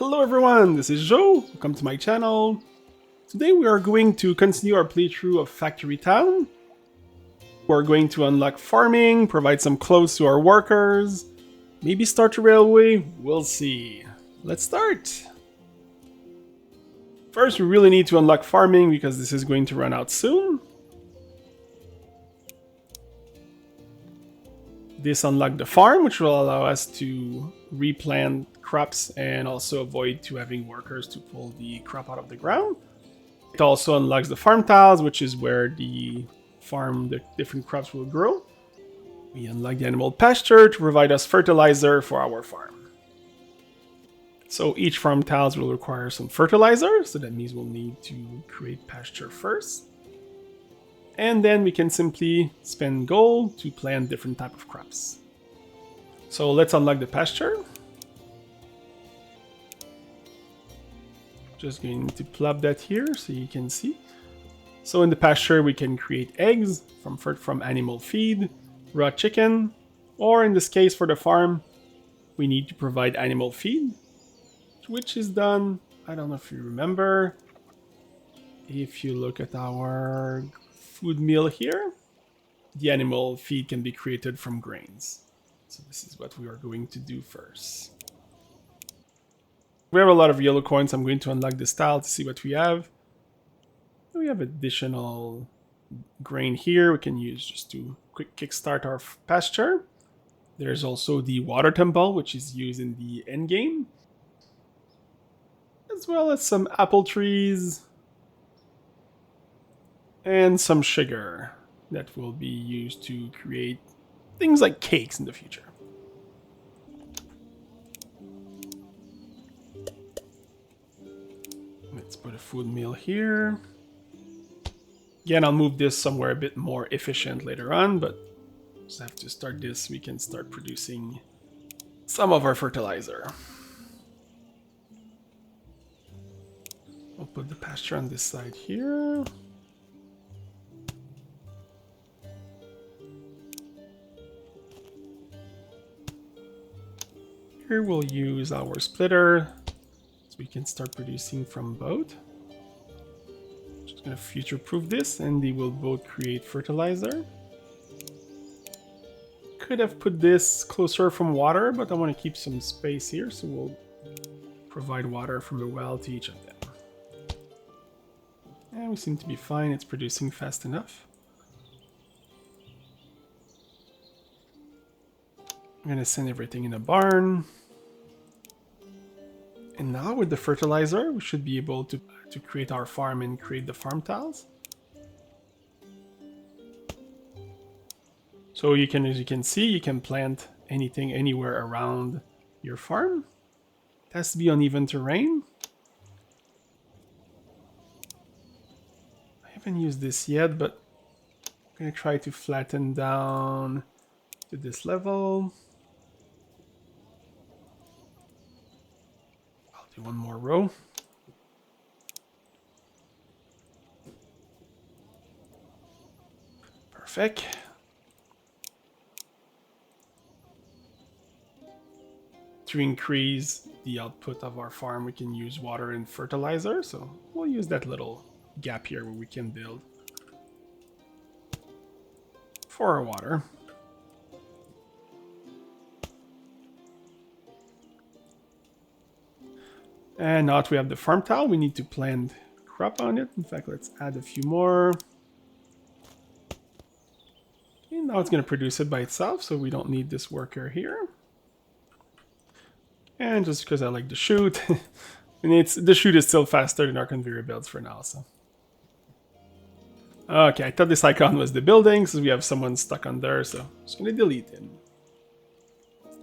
Hello everyone, this is Joe. Welcome to my channel. Today we are going to continue our playthrough of Factory Town. We're going to unlock farming, provide some clothes to our workers, maybe start a railway, we'll see. Let's start! First we really need to unlock farming because this is going to run out soon. This unlocks the farm, which will allow us to replant crops and also avoid to having workers to pull the crop out of the ground. It also unlocks the farm tiles, which is where the different crops will grow. We unlock the animal pasture to provide us fertilizer for our farm. So each farm tiles will require some fertilizer, so that means we'll need to create pasture first. And then we can simply spend gold to plant different type of crops. So let's unlock the pasture. Just going to plop that here so you can see. So in the pasture we can create eggs from animal feed, raw chicken, or in this case for the farm, we need to provide animal feed, which is done, I don't know if you remember, if you look at our food meal here, the animal feed can be created from grains. So this is what we are going to do first. We have a lot of yellow coins. I'm going to unlock this tile to see what we have. We have additional grain here we can use just to quick kickstart our pasture. There's also the water temple, which is used in the end game, as well as some apple trees and some sugar that will be used to create things like cakes in the future. Let's put a food mill here. Again, I'll move this somewhere a bit more efficient later on, but just have to start this. We can start producing some of our fertilizer. I'll put the pasture on this side here. Here we'll use our splitter so we can start producing from both. Just gonna future-proof this and they will both create fertilizer. Could have put this closer from water, but I want to keep some space here, so we'll provide water from a well to each of them. And we seem to be fine, it's producing fast enough. I'm gonna send everything in a barn. And now with the fertilizer, we should be able to create our farm and create the farm tiles. So you can, as you can see, you can plant anything anywhere around your farm. It has to be uneven terrain. I haven't used this yet, but I'm gonna try to flatten down to this level. Do one more row. Perfect. To increase the output of our farm, we can use water and fertilizer. So we'll use that little gap here where we can build for our water. And now that we have the farm tile, we need to plant crop on it. In fact, let's add a few more. And now it's going to produce it by itself, so we don't need this worker here. And just because I like the chute, and the chute is still faster than our conveyor belts for now. So, okay, I thought this icon was the building, so we have someone stuck on there, so I'm just going to delete him.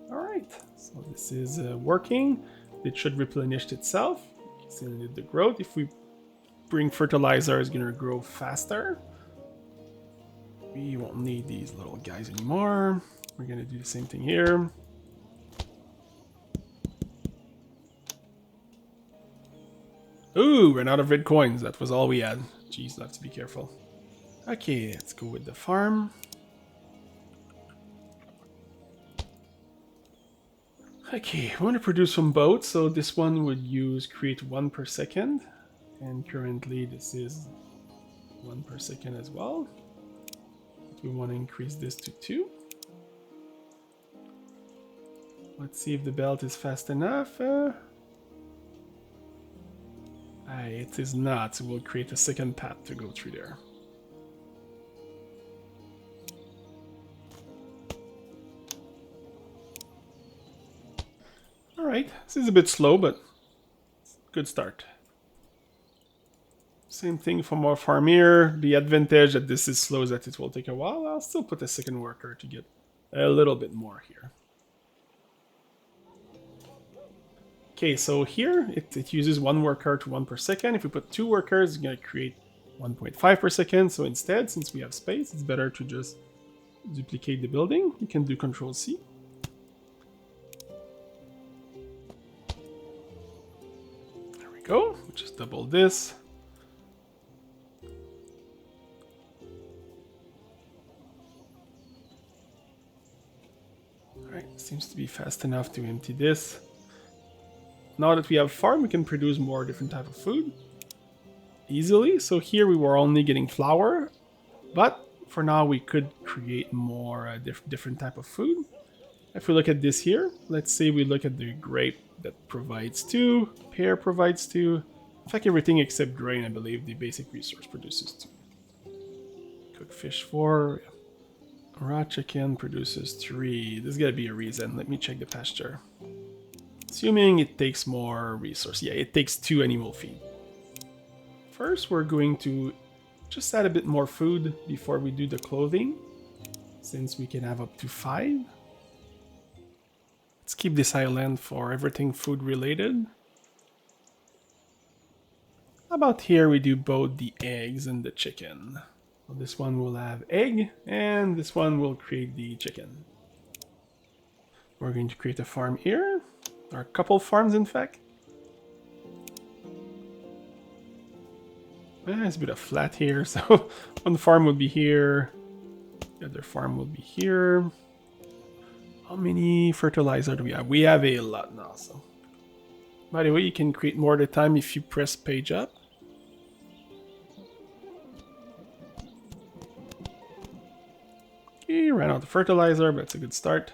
All right, so this is working. It should replenish itself. See the growth. If we bring fertilizer, it's going to grow faster. We won't need these little guys anymore. We're going to do the same thing here. Ooh, ran out of red coins. That was all we had. Jeez, I have to be careful. Okay, let's go with the farm. Okay, we want to produce some boats, so this one would create 1 per second, and currently this is 1 per second as well. We want to increase this to 2. Let's see if the belt is fast enough. It is not, so we'll create a second path to go through there. Alright, this is a bit slow, but good start. Same thing for more farm here. The advantage that this is slow is that it will take a while. I'll still put a second worker to get a little bit more here. Okay, so here it uses 1 worker to 1 per second. If we put 2 workers, it's going to create 1.5 per second. So instead, since we have space, it's better to just duplicate the building. You can do Control C. There we go. We'll just double this. Alright, seems to be fast enough to empty this. Now that we have farm, we can produce more different type of food easily. So here we were only getting flour, but for now we could create more different type of food. If we look at this here, let's say we look at the grape that provides 2, pear provides 2. In fact, everything except grain, I believe, the basic resource produces 2. Cook fish 4. Raw chicken produces 3. There's gotta be a reason. Let me check the pasture. Assuming it takes more resource. Yeah, it takes 2 animal feed. First, we're going to just add a bit more food before we do the clothing, since we can have up to 5. Let's keep this island for everything food related. How about here we do both the eggs and the chicken. So this one will have egg, and this one will create the chicken. We're going to create a farm here. There are a couple farms, in fact. It's a bit of flat here, so one farm will be here. The other farm will be here. How many fertilizer do we have? We have a lot now, so. By the way, you can create more at a time if you press page up. Okay, ran out of fertilizer, but it's a good start.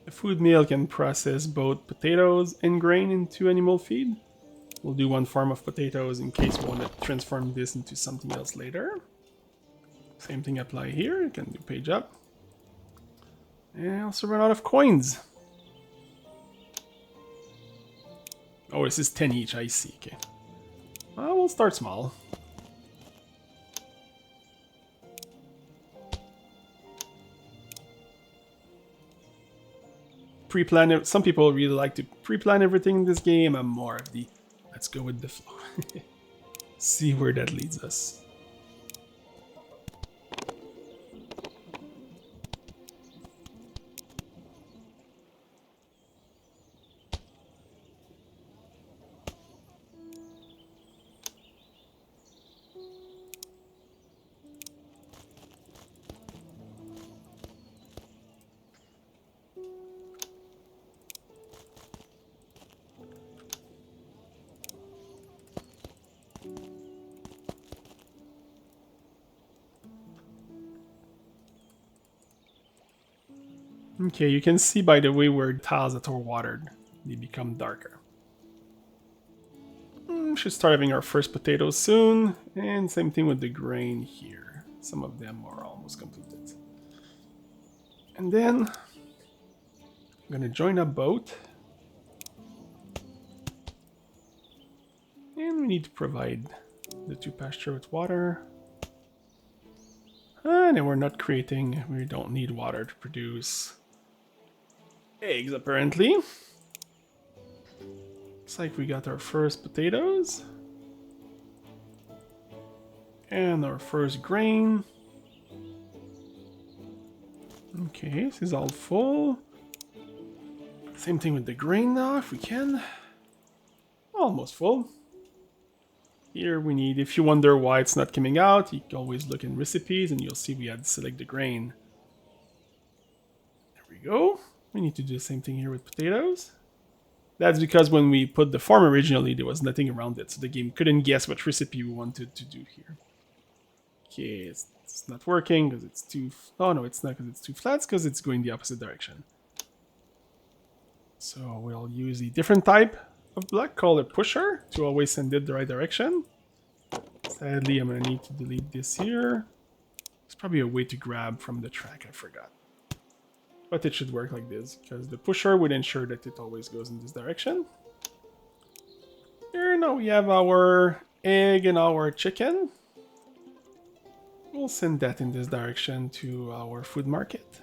The food mill can process both potatoes and grain into animal feed. We'll do 1 farm of potatoes in case we want to transform this into something else later. Same thing apply here. You can do page up. And also run out of coins. Oh, this is 10 each, I see. Okay. Well, we'll start small. Pre-plan it. Some people really like to pre-plan everything in this game. I'm more of the let's go with the flow. See where that leads us. Okay, you can see by the way where tiles that are watered, they become darker. Should start having our first potatoes soon, and same thing with the grain here. Some of them are almost completed. And then I'm gonna join a boat. And we need to provide the 2 pasture with water. And we're not creating, we don't need water to produce eggs apparently. Looks like we got our first potatoes. And our first grain. Okay, this is all full. Same thing with the grain now, if we can. Almost full. Here we need, if you wonder why it's not coming out, you can always look in recipes and you'll see we had to select the grain. There we go. We need to do the same thing here with potatoes. That's because when we put the farm originally, there was nothing around it, so the game couldn't guess what recipe we wanted to do here. Okay, it's not working because it's too... Oh no, it's not because it's too flat, it's because it's going the opposite direction. So we'll use a different type of block called a pusher to always send it the right direction. Sadly, I'm going to need to delete this here. There's probably a way to grab from the track, I forgot. But it should work like this, because the pusher would ensure that it always goes in this direction. Here now we have our egg and our chicken. We'll send that in this direction to our food market.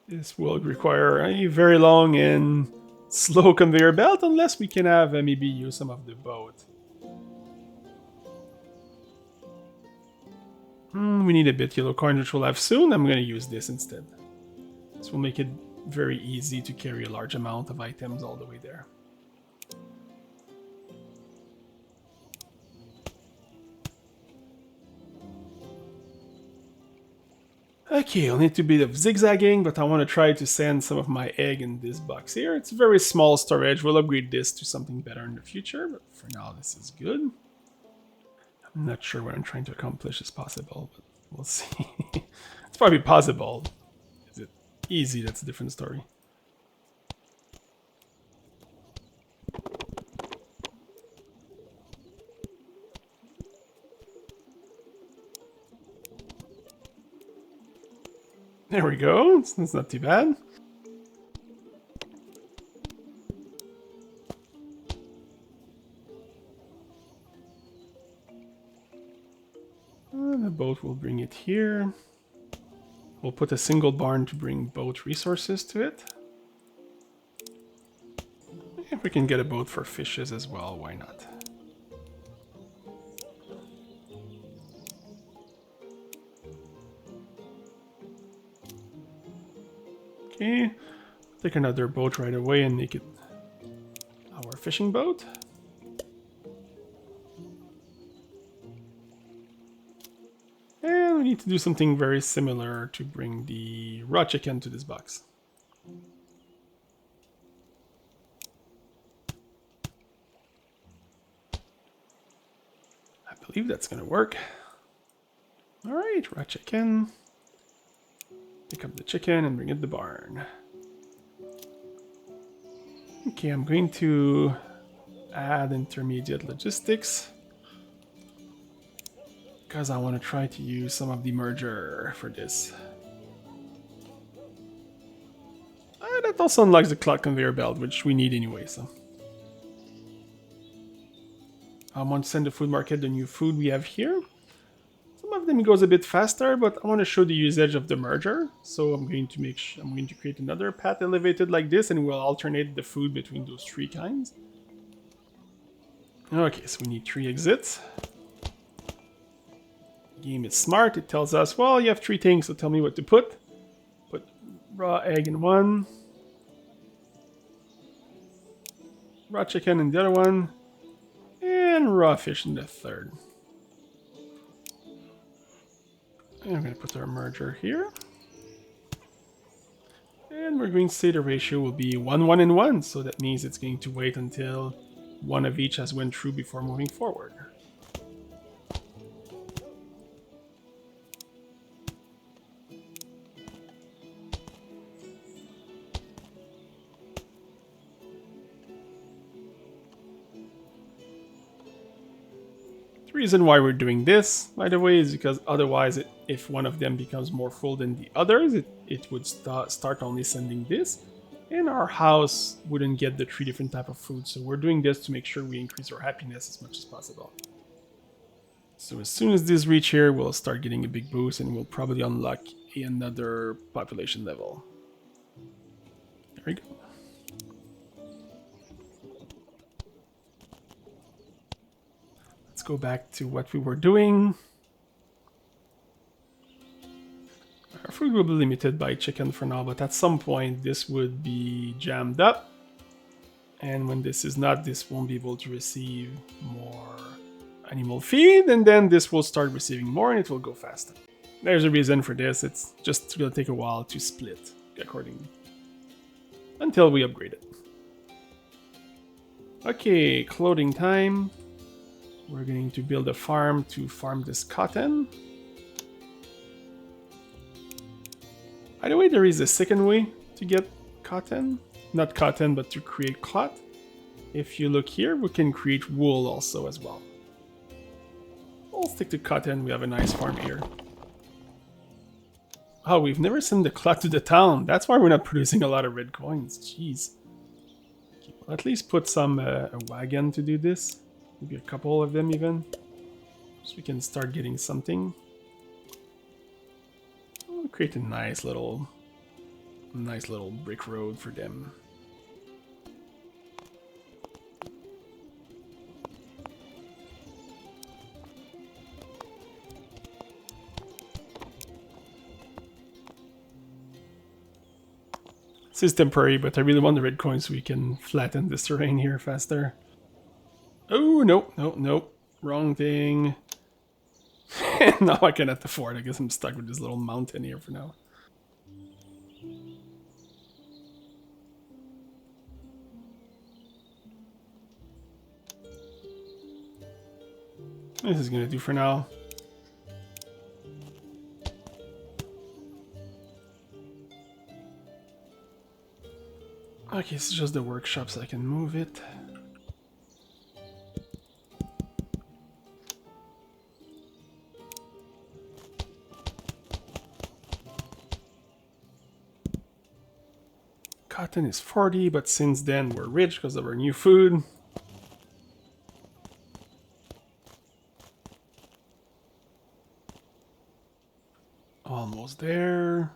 This will require a very long and slow conveyor belt, unless we can have maybe use some of the boat. We need a bit yellow corn, which we'll have soon. I'm going to use this instead. This will make it very easy to carry a large amount of items all the way there. Okay, I'll need to be a bit of zigzagging, but I want to try to send some of my egg in this box here. It's a very small storage. We'll upgrade this to something better in the future, but for now this is good. I'm not sure what I'm trying to accomplish is possible, but we'll see. It's probably possible. Is it easy? That's a different story. There we go. That's not too bad. The boat will bring it here. We'll put a single barn to bring boat resources to it. If we can get a boat for fishes as well, why not? Okay, take another boat right away and make it our fishing boat. And we need to do something very similar to bring the raw chicken to this box. I believe that's going to work. Alright, raw chicken. Pick up the chicken and bring it to the barn. Okay, I'm going to add intermediate logistics because I want to try to use some of the merger for this. That also unlocks the clock conveyor belt, which we need anyway, so. I want to send the food market the new food we have here. Some of them goes a bit faster, but I want to show the usage of the merger. So I'm going to create another path elevated like this, and we'll alternate the food between those three kinds. Okay, so we need 3 exits. The game is smart. It tells us, well, you have 3 things, so tell me what to put. Put raw egg in one, raw chicken in the other one, and raw fish in the third. And I'm going to put our merger here. And we're going to say the ratio will be 1, 1, and 1. So that means it's going to wait until one of each has went through before moving forward. The reason why we're doing this, by the way, is because otherwise, if one of them becomes more full than the others, it would start only sending this, and our house wouldn't get the 3 different type of food. So we're doing this to make sure we increase our happiness as much as possible. So as soon as this reach here, we'll start getting a big boost, and we'll probably unlock another population level. There we go. Let's go back to what we were doing. Our food will be limited by chicken for now, but at some point this would be jammed up. And when this is not, this won't be able to receive more animal feed, and then this will start receiving more and it will go faster. There's a reason for this. It's just going to take a while to split accordingly. until we upgrade it. Okay, clothing time. We're going to build a farm to farm this cotton. By the way, there is a second way to get cotton. Not cotton, but to create cloth. If you look here, we can create wool also as well. We'll stick to cotton, we have a nice farm here. Oh, we've never sent the cloth to the town. That's why we're not producing a lot of red coins. Jeez. Okay, we'll at least put some a wagon to do this. Maybe a couple of them even. So we can start getting something. We'll create a nice little brick road for them. This is temporary, but I really want the red coins so we can flatten this terrain here faster. Oh, nope, nope, nope. Wrong thing. Now I cannot afford. I guess I'm stuck with this little mountain here for now. This is gonna do for now. Okay, it's just the workshop so I can move it. Cotton is 40, but since then we're rich because of our new food. Almost there.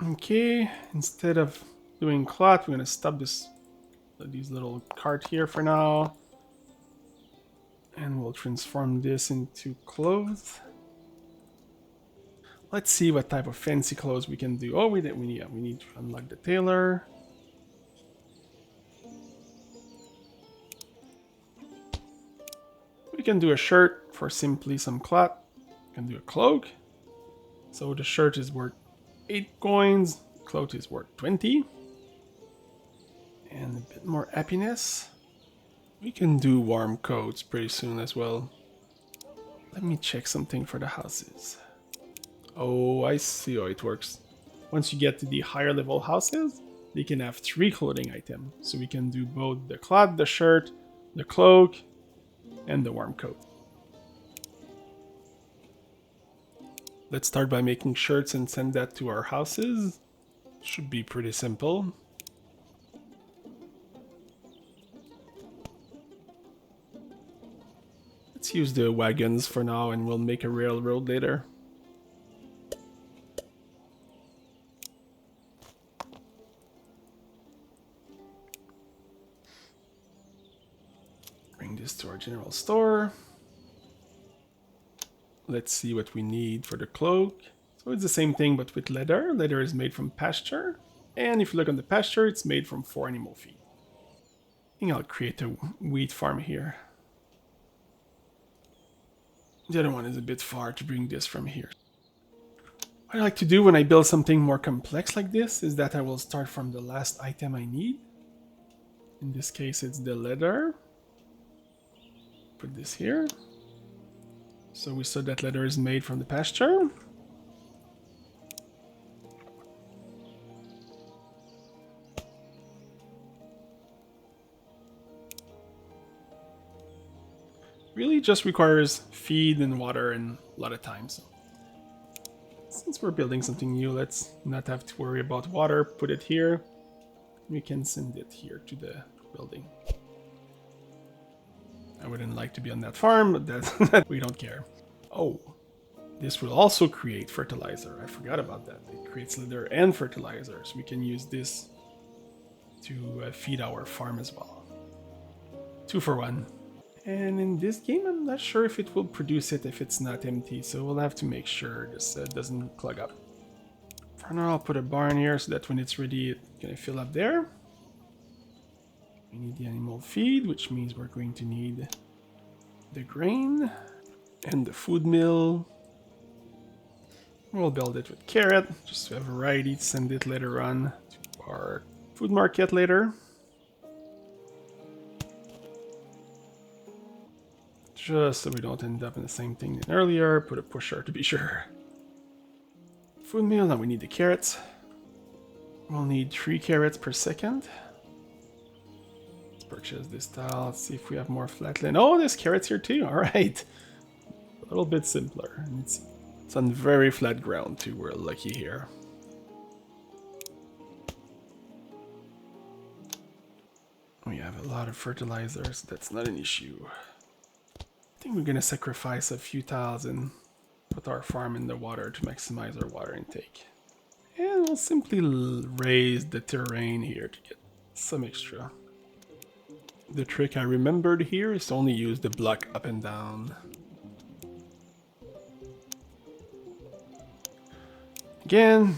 Okay, instead of doing cloth, we're gonna stop these little cart here for now. And we'll transform this into clothes. Let's see what type of fancy clothes we can do. Oh, we need to unlock the tailor. We can do a shirt for simply some cloth. We can do a cloak. So the shirt is worth 8 coins, cloak is worth 20. And a bit more happiness. We can do warm coats pretty soon as well. Let me check something for the houses. Oh, I see how it works. Once you get to the higher level houses, they can have 3 clothing items. So we can do both the cloth, the shirt, the cloak, and the warm coat. Let's start by making shirts and send that to our houses. Should be pretty simple. Let's use the wagons for now and we'll make a railroad later. Bring this to our general store. Let's see what we need for the cloak. So it's the same thing but with leather. Leather is made from pasture. And if you look on the pasture, it's made from 4 animal feed. I think I'll create a wheat farm here. The other one is a bit far to bring this from here. What I like to do when I build something more complex like this is that I will start from the last item I need. In this case, it's the leather. Put this here. So we saw that leather is made from the pasture. Really just requires feed and water and a lot of time. So since we're building something new, let's not have to worry about water. Put it here. We can send it here to the building. I wouldn't like to be on that farm, but that we don't care. Oh, this will also create fertilizer. I forgot about that. It creates leather and fertilizer, so we can use this to feed our farm as well. 2 for 1. And in this game, I'm not sure if it will produce it if it's not empty, so we'll have to make sure this doesn't clog up. For now, I'll put a barn here so that when it's ready, it's gonna fill up there. We need the animal feed, which means we're going to need the grain. And the food mill. We'll build it with carrot, just to have variety to send it later on to our food market later. Just so we don't end up in the same thing than earlier, put a pusher to be sure. Food meal, now we need the carrots. We'll need 3 carrots per second. Let's purchase this tile, let's see if we have more flatland. Oh, there's carrots here too, alright. A little bit simpler. It's on very flat ground too, we're lucky here. We have a lot of fertilizers, that's not an issue. I think we're gonna sacrifice a few tiles and put our farm in the water to maximize our water intake. And we'll simply raise the terrain here to get some extra. The trick I remembered here is to only use the block up and down. Again,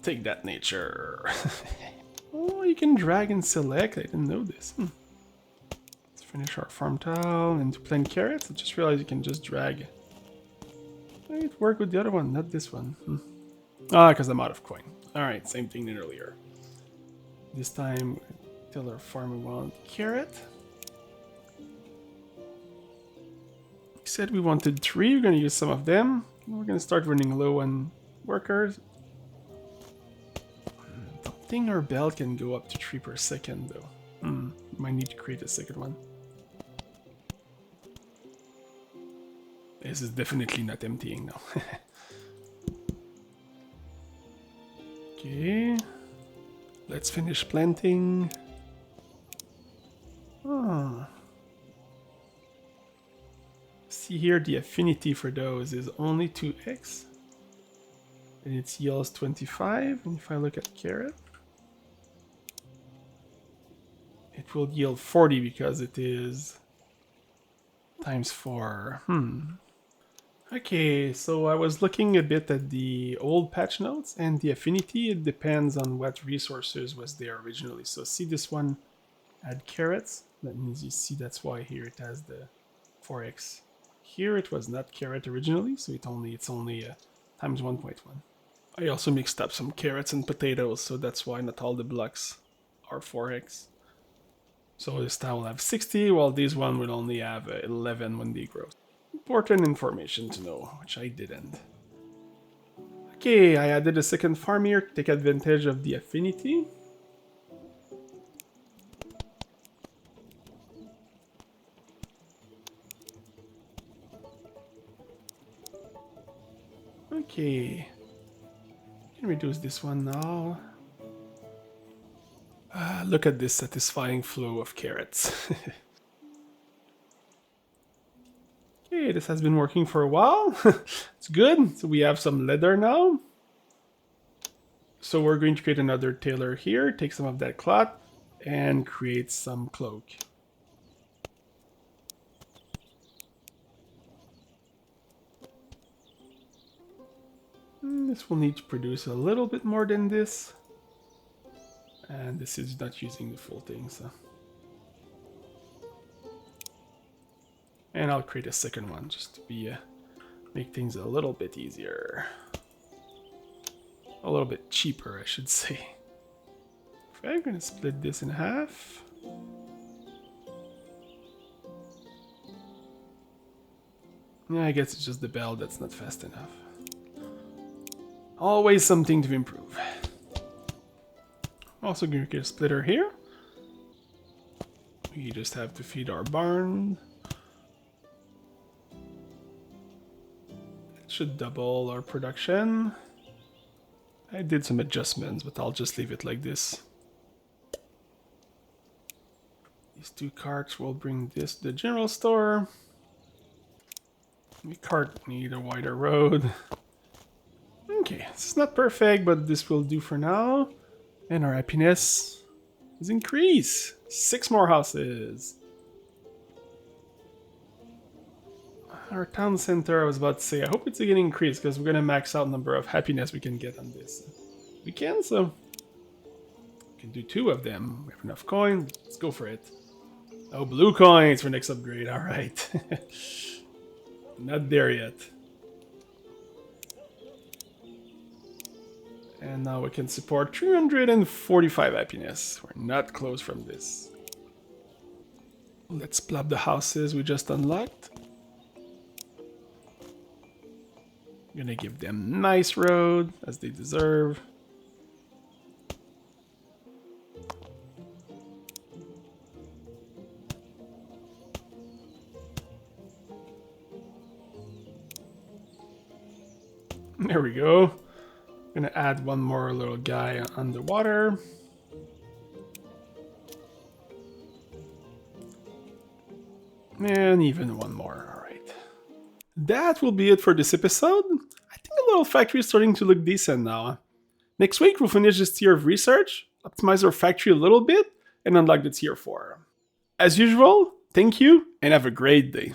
take that nature. Oh, you can drag and select. I didn't know this. Let's finish our farm tile and to plant carrots. I just realized you can just drag. It worked with the other one, not this one. Ah, because I'm out of coin. Alright, same thing than earlier. This time, tell our farmer we want carrot. We said we wanted 3, we're going to use some of them. We're going to start running low on workers. I don't think our belt can go up to 3 per second though. Might need to create a second one. This is definitely not emptying now. Okay. Let's finish planting. See here, the affinity for those is only 2x. And it yields 25. And if I look at carrot, it will yield 40 because it is times 4. Okay, so I was looking a bit at the old patch notes, and the affinity, it depends on what resources was there originally. So see this one, add carrots. That means you see that's why here it has the 4x. Here it was not carrot originally, so it's only times 1.1. I also mixed up some carrots and potatoes, so that's why not all the blocks are 4x. So this tile will have 60, while this one will only have 11 when they grow. Important information to know, which I didn't. Okay, I added a second farm here to take advantage of the affinity. Okay, can reduce this one now. Look at this satisfying flow of carrots. Okay, this has been working for a while. It's good. So we have some leather now. So we're going to create another tailor here, take some of that cloth, and create some cloak. This will need to produce a little bit more than this. And this is not using the full thing, so. And I'll create a second one just to be make things a little bit easier. A little bit cheaper, I should say. Okay, I'm gonna split this in half. Yeah, I guess it's just the bell that's not fast enough. Always something to improve. Also gonna get a splitter here. We just have to feed our barn. It should double our production. I did some adjustments, but I'll just leave it like this. These 2 carts will bring this to the general store. We cart need a wider road. Okay, it's not perfect, but this will do for now. And our happiness is increased. 6 more houses. Our town center, I was about to say, I hope it's going to increase because we're going to max out number of happiness we can get on this. We can, so we can do 2 of them. We have enough coin. Let's go for it. Oh, blue coins for next upgrade. All right. Not there yet. And now we can support 345 happiness. We're not close from this. Let's plop the houses we just unlocked. Gonna give them nice road, as they deserve. There we go. Gonna add one more little guy underwater. And even one more, alright. That will be it for this episode. I think the little factory is starting to look decent now. Next week we'll finish this tier of research, optimize our factory a little bit, and unlock the tier 4. As usual, thank you and have a great day.